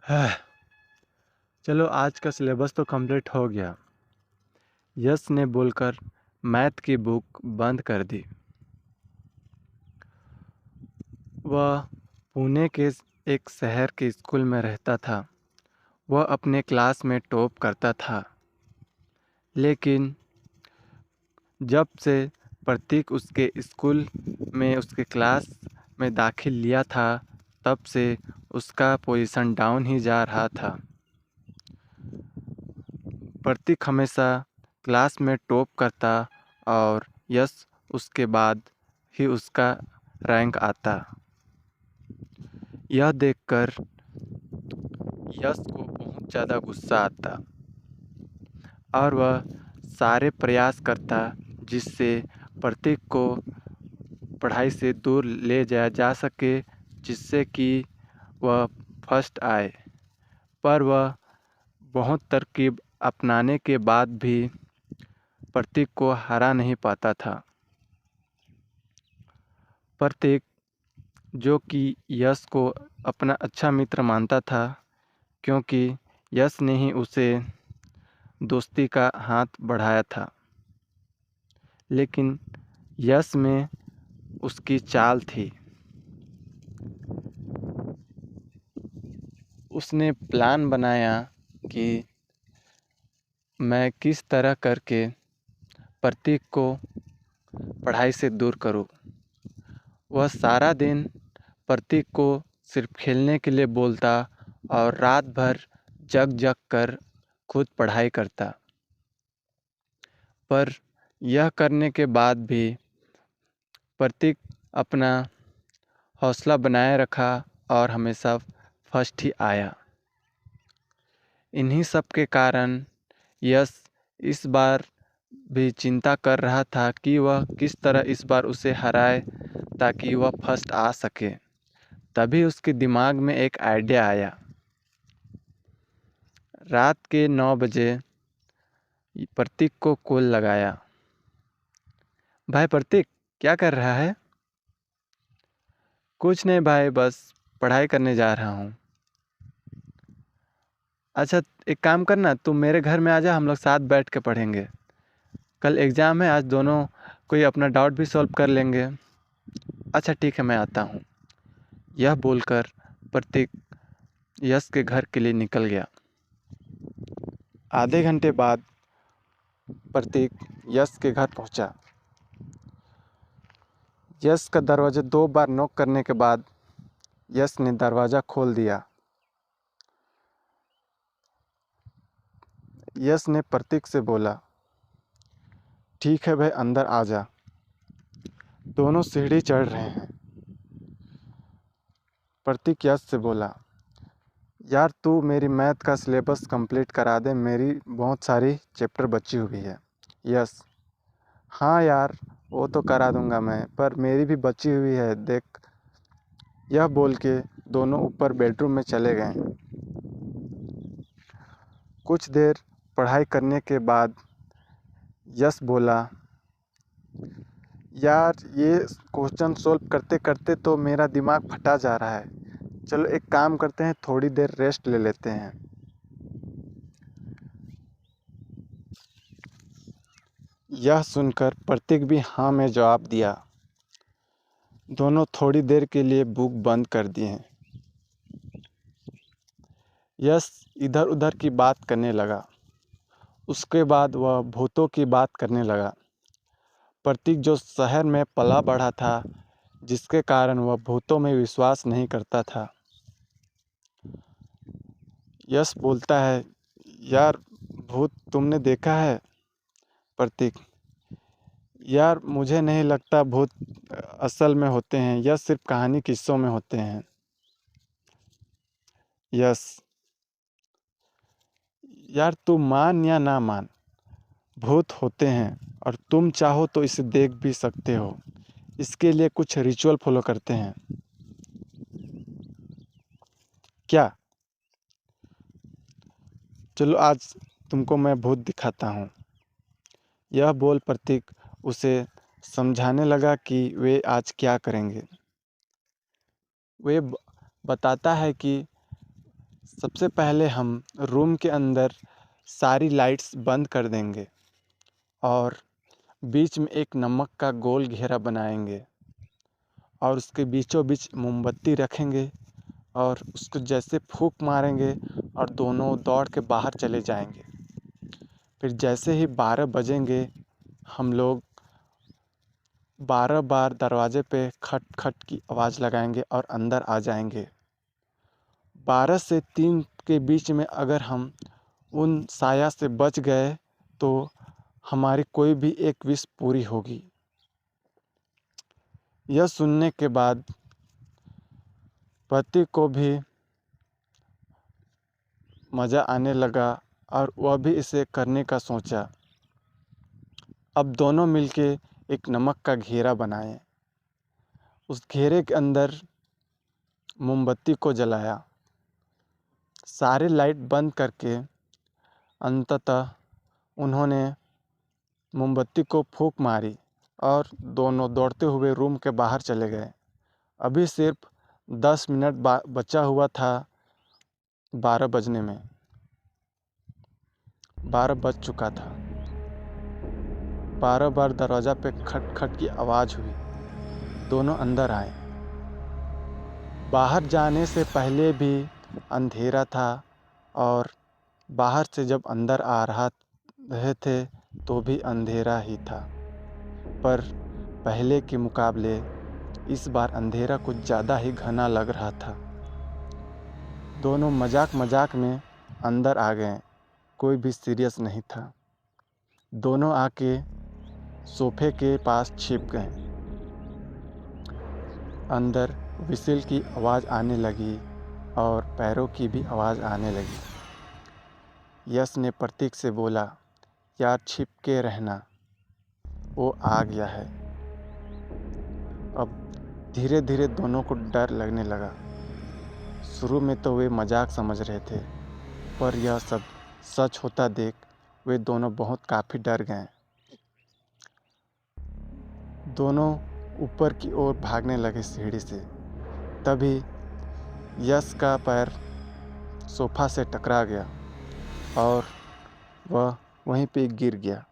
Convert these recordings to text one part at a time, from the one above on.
हाँ, चलो आज का सिलेबस तो कंप्लीट हो गया। यश ने बोलकर मैथ की बुक बंद कर दी। वह पुणे के एक शहर के स्कूल में रहता था। वह अपने क्लास में टॉप करता था, लेकिन जब से प्रतीक उसके स्कूल में उसके क्लास में दाखिल लिया था, तब से उसका पोजीशन डाउन ही जा रहा था। प्रतीक हमेशा क्लास में टॉप करता और यश उसके बाद ही उसका रैंक आता। यह देखकर यश को बहुत ज़्यादा गुस्सा आता और वह सारे प्रयास करता जिससे प्रतीक को पढ़ाई से दूर ले जाया जा सके, जिससे कि वह फर्स्ट आए। पर वह बहुत तरकीब अपनाने के बाद भी प्रतीक को हरा नहीं पाता था। प्रतीक, जो कि यश को अपना अच्छा मित्र मानता था, क्योंकि यश ने ही उसे दोस्ती का हाथ बढ़ाया था, लेकिन यश में उसकी चाल थी। उसने प्लान बनाया कि मैं किस तरह करके प्रतीक को पढ़ाई से दूर करूं। वह सारा दिन प्रतीक को सिर्फ खेलने के लिए बोलता और रात भर जग जग कर खुद पढ़ाई करता। पर यह करने के बाद भी प्रतीक अपना हौसला बनाए रखा और हमेशा फर्स्ट ही आया। इन्हीं सब के कारण यश इस बार भी चिंता कर रहा था कि वह किस तरह इस बार उसे हराए ताकि वह फर्स्ट आ सके। तभी उसके दिमाग में एक आइडिया आया। रात के 9 बजे प्रतीक को कॉल लगाया। भाई प्रतीक, क्या कर रहा है? कुछ नहीं भाई, बस पढ़ाई करने जा रहा हूँ। अच्छा, एक काम करना, तू मेरे घर में आ जा, हम लोग साथ बैठ के पढ़ेंगे। कल एग्ज़ाम है, आज दोनों कोई अपना डाउट भी सॉल्व कर लेंगे। अच्छा ठीक है, मैं आता हूँ। यह बोलकर प्रतीक यश के घर के लिए निकल गया। आधे घंटे बाद प्रतीक यश के घर पहुंचा। यश का दरवाज़ा 2 बार नॉक करने के बाद यश ने दरवाज़ा खोल दिया। यश ने प्रतीक से बोला, ठीक है भाई, अंदर आ जा। दोनों सीढ़ी चढ़ रहे हैं। प्रतीक यश से बोला, यार तू मेरी मैथ का सिलेबस कंप्लीट करा दे, मेरी बहुत सारी चैप्टर बची हुई है। यश, हाँ यार, वो तो करा दूंगा मैं, पर मेरी भी बची हुई है, देख। यह बोल के दोनों ऊपर बेडरूम में चले गए। कुछ देर पढ़ाई करने के बाद यश बोला, यार ये क्वेश्चन सॉल्व करते करते तो मेरा दिमाग फटा जा रहा है। चलो एक काम करते हैं, थोड़ी देर रेस्ट ले लेते हैं। यह सुनकर प्रतीक भी हाँ में जवाब दिया। दोनों थोड़ी देर के लिए बुक बंद कर दिए। यश इधर उधर की बात करने लगा। उसके बाद वह भूतों की बात करने लगा। प्रतीक जो शहर में पला बढ़ा था, जिसके कारण वह भूतों में विश्वास नहीं करता था। यश बोलता है, यार भूत तुमने देखा है? प्रतीक, यार मुझे नहीं लगता भूत असल में होते हैं, यह सिर्फ कहानी किस्सों में होते हैं। यश, यार तू मान या ना मान, भूत होते हैं और तुम चाहो तो इसे देख भी सकते हो। इसके लिए कुछ रिचुअल फॉलो करते हैं। क्या? चलो आज तुमको मैं भूत दिखाता हूँ। यह बोल प्रतीक उसे समझाने लगा कि वे आज क्या करेंगे। वे बताता है कि सबसे पहले हम रूम के अंदर सारी लाइट्स बंद कर देंगे और बीच में एक नमक का गोल घेरा बनाएंगे और उसके बीचों बीच मोमबत्ती रखेंगे और उसको जैसे फूंक मारेंगे और दोनों दौड़ के बाहर चले जाएंगे। फिर जैसे ही 12 बजेंगे हम लोग 12 बार दरवाजे पे खट खट की आवाज़ लगाएंगे और अंदर आ जाएंगे। 12 से 3 के बीच में अगर हम उन साया से बच गए तो हमारी कोई भी एक विश पूरी होगी। यह सुनने के बाद पति को भी मज़ा आने लगा और वह भी इसे करने का सोचा। अब दोनों मिलके एक नमक का घेरा बनाए। उस घेरे के अंदर मोमबत्ती को जलाया, सारे लाइट बंद करके अंततः उन्होंने मोमबत्ती को फूंक मारी और दोनों दौड़ते हुए रूम के बाहर चले गए। अभी सिर्फ 10 मिनट बचा हुआ था 12 बजने में। 12 बज चुका था। 12 बार दरवाज़ा पे खट खट की आवाज़ हुई। दोनों अंदर आए। बाहर जाने से पहले भी अंधेरा था और बाहर से जब अंदर आ रहे थे तो भी अंधेरा ही था, पर पहले के मुकाबले इस बार अंधेरा कुछ ज़्यादा ही घना लग रहा था। दोनों मजाक मजाक में अंदर आ गए, कोई भी सीरियस नहीं था। दोनों आके सोफे के पास छिप गए। अंदर विसिल की आवाज़ आने लगी और पैरों की भी आवाज़ आने लगी। यश ने प्रतीक से बोला, यार छिप के रहना, वो आ गया है। अब धीरे धीरे दोनों को डर लगने लगा। शुरू में तो वे मजाक समझ रहे थे, पर यह सब सच होता देख वे दोनों काफ़ी डर गए। दोनों ऊपर की ओर भागने लगे सीढ़ी से। तभी यश का पैर सोफा से टकरा गया और वह वहीं पे गिर गया।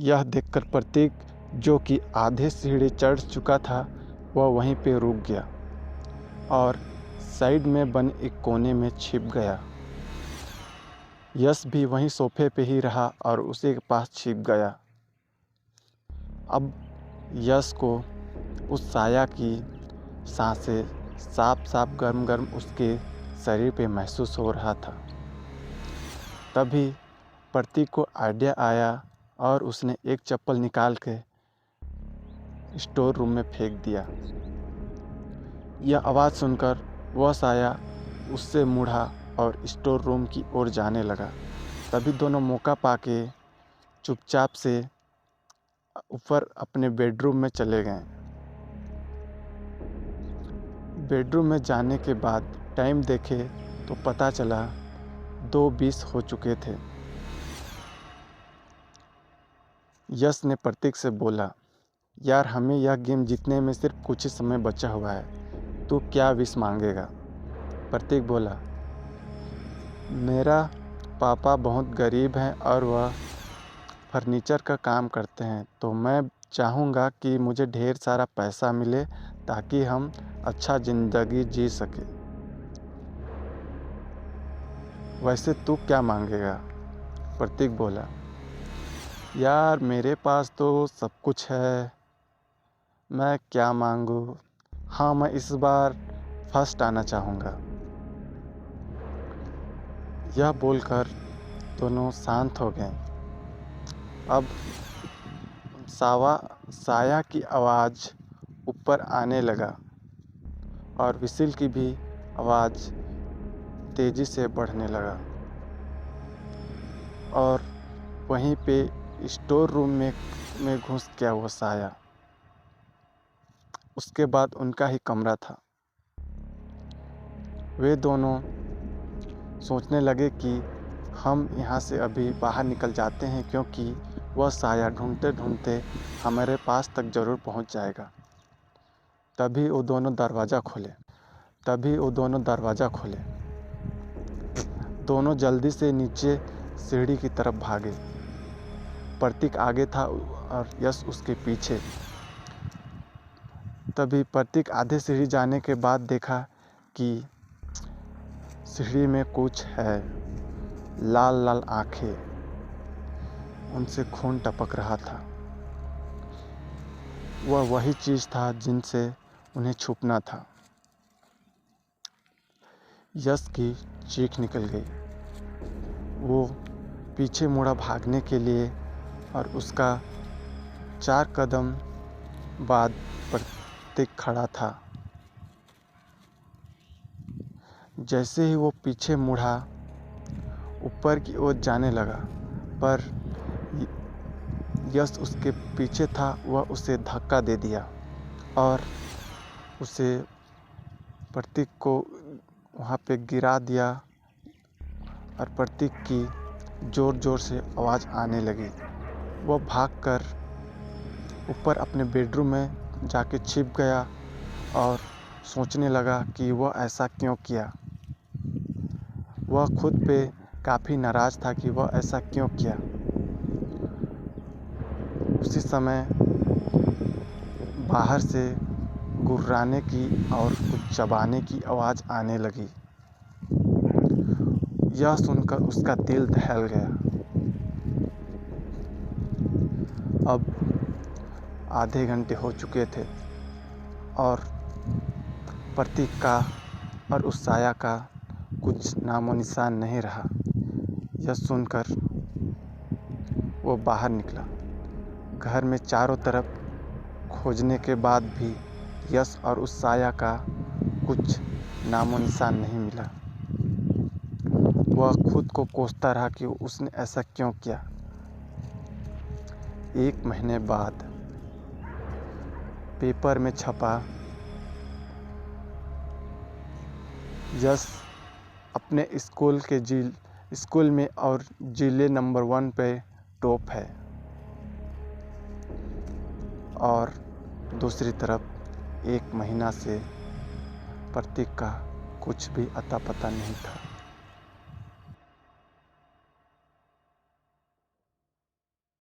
यह देखकर प्रतीक, जो कि आधे सीढ़ी चढ़ चुका था, वह वहीं पे रुक गया और साइड में बने एक कोने में छिप गया। यश भी वहीं सोफे पे ही रहा और उसी के पास छिप गया। अब यश को उस साया की सांसें साफ साफ गर्म गर्म उसके शरीर पे महसूस हो रहा था। तभी प्रतीक को आइडिया आया और उसने एक चप्पल निकाल के स्टोर रूम में फेंक दिया। यह आवाज़ सुनकर वह साया उससे मुड़ा और स्टोर रूम की ओर जाने लगा। तभी दोनों मौका पाके चुपचाप से ऊपर अपने बेडरूम में चले गए। बेडरूम में जाने के बाद टाइम देखे तो पता चला 2:20 हो चुके थे। यश ने प्रतीक से बोला, यार हमें यह गेम जीतने में सिर्फ कुछ ही समय बचा हुआ है, तू क्या विश मांगेगा? प्रतीक बोला, मेरा पापा बहुत गरीब हैं और वह फर्नीचर का काम करते हैं, तो मैं चाहूँगा कि मुझे ढेर सारा पैसा मिले ताकि हम अच्छा ज़िंदगी जी सके। वैसे तू क्या मांगेगा? प्रतीक बोला, यार मेरे पास तो सब कुछ है, मैं क्या मांगूँ? हाँ, मैं इस बार फर्स्ट आना चाहूँगा। यह बोलकर दोनों शांत हो गए। अब साया की आवाज़ ऊपर आने लगा और विसिल की भी आवाज़ तेज़ी से बढ़ने लगा और वहीं पे स्टोर रूम में घुस गया वो साया। उसके बाद उनका ही कमरा था। वे दोनों सोचने लगे कि हम यहाँ से अभी बाहर निकल जाते हैं, क्योंकि वह साया ढूंढते ढूंढते हमारे पास तक ज़रूर पहुँच जाएगा। तभी वो दोनों दरवाज़ा खोले। तभी वो दोनों दरवाज़ा खोले। दोनों जल्दी से नीचे सीढ़ी की तरफ भागे। प्रतीक आगे था और यश उसके पीछे। तभी प्रतीक आधे सीढ़ी जाने के बाद देखा कि सीढ़ी में कुछ है। लाल लाल आंखें, उनसे खून टपक रहा था। वह वही चीज़ था जिनसे उन्हें छुपना था। यश की चीख निकल गई। वो पीछे मुड़ा भागने के लिए और उसका 4 कदम बाद प्रतीक खड़ा था। जैसे ही वो पीछे मुड़ा, ऊपर की ओर जाने लगा, पर यश उसके पीछे था। वह उसे धक्का दे दिया और उसे प्रतीक को वहाँ पे गिरा दिया और प्रतीक की ज़ोर ज़ोर से आवाज़ आने लगी। वह भागकर ऊपर अपने बेडरूम में जाके छिप गया और सोचने लगा कि वह ऐसा क्यों किया। वह खुद पे काफ़ी नाराज़ था कि वह ऐसा क्यों किया। उसी समय बाहर से गुर्राने की और कुछ चबाने की आवाज़ आने लगी। यह सुनकर उसका दिल दहल गया। अब आधे घंटे हो चुके थे और प्रतीक का और उस साया का कुछ नामो निशान नहीं रहा। यह सुनकर वो बाहर निकला। घर में चारों तरफ खोजने के बाद भी यश और उस साया का कुछ नामो निशान नहीं मिला। वह खुद को कोसता रहा कि उसने ऐसा क्यों किया। 1 महीने बाद पेपर में छपा, यश अपने स्कूल में और जिले नंबर 1 पे टॉप है। और दूसरी तरफ 1 महीना से प्रतीक का कुछ भी अता पता नहीं था।